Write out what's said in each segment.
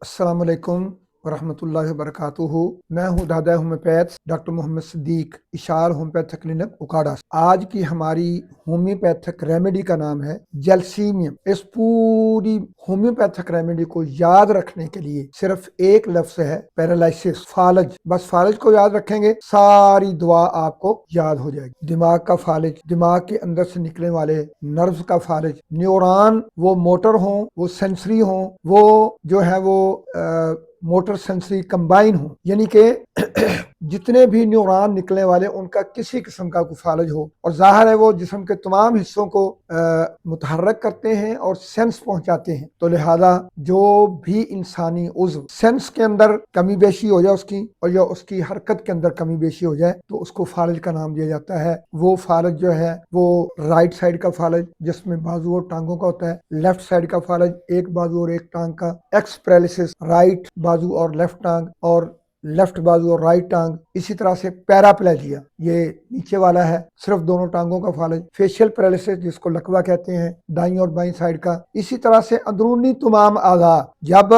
السلام علیکم ورحمۃ اللہ وبرکاتہ۔ میں ہوں دادا ہومیوپیتھ ڈاکٹر محمد صدیق، اشار ہومیوپیتھک کلینک اکاڑا۔ آج کی ہماری ہومیوپیتھک ریمیڈی کا نام ہے جیلسیمیم۔ اس پوری ہومیوپیتھک ریمیڈی کو یاد رکھنے کے لیے صرف ایک لفظ ہے، پیرالائسس، فالج۔ بس فالج کو یاد رکھیں گے، ساری دعا آپ کو یاد ہو جائے گی۔ دماغ کا فالج، دماغ کے اندر سے نکلنے والے نروز کا فالج، نیوران وہ موٹر ہوں، وہ سینسری ہوں، وہ جو ہے وہ موٹر سینسری کمبائن ہوں، یعنی کہ جتنے بھی نیوران نکلنے والے ان کا کسی قسم کا کوئی فالج ہو، اور ظاہر ہے وہ جسم کے تمام حصوں کو متحرک کرتے ہیں اور سینس پہنچاتے ہیں، تو لہذا جو بھی انسانی عضو سینس کے اندر کمی بیشی ہو جائے اس کی، اور یا اس کی حرکت کے اندر کمی بیشی ہو جائے، تو اس کو فالج کا نام دیا جاتا ہے۔ وہ فالج جو ہے وہ رائٹ سائڈ کا فالج جس میں بازو اور ٹانگوں کا ہوتا ہے، لیفٹ سائڈ کا فالج ایک بازو اور ایک ٹانگ کا، ایکس پیرالائسس رائٹ بازو اور لیفٹ ٹانگ، اور لیفٹ بازو اور رائٹ ٹانگ۔ اسی طرح سے پیراپلیجیا، یہ نیچے والا ہے، صرف دونوں ٹانگوں کا فالج۔ فیشیل پیرالائسس جس کو لکوہ کہتے ہیں، دائیں اور بائیں سائڈ کا۔ اسی طرح سے اندرونی تمام اعضاء، جب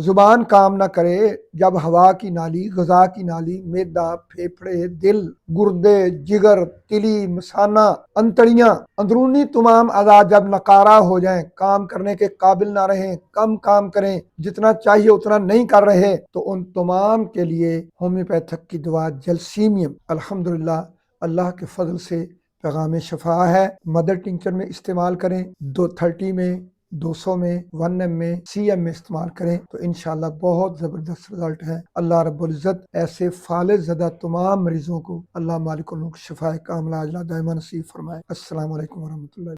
زبان کام نہ کرے، جب ہوا کی نالی، غذا کی نالی، معدہ، پھیپھڑے، دل، گردے، جگر، تلی، مثانہ، انتڑیاں، اندرونی تمام اعضاء جب ناکارہ ہو جائیں، کام کرنے کے قابل نہ رہیں، کم کام کریں، جتنا چاہیے اتنا نہیں کر رہے، تو ان تمام کے لیے ہومیوپیتھک کی دوا جیلسیمیم الحمدللہ اللہ کے فضل سے پیغام شفا ہے۔ مدر ٹنکچر میں استعمال کریں، 230 میں، 200 میں، 1 ایم میں، سی ایم میں استعمال کریں تو انشاءاللہ بہت زبردست رزلٹ ہے۔ اللہ رب العزت ایسے فالج زدہ تمام مریضوں کو اللہ مالک الملک شفاء کاملہ عاجلہ دائمہ نصیب فرمائے۔ السلام علیکم ورحمۃ اللہ۔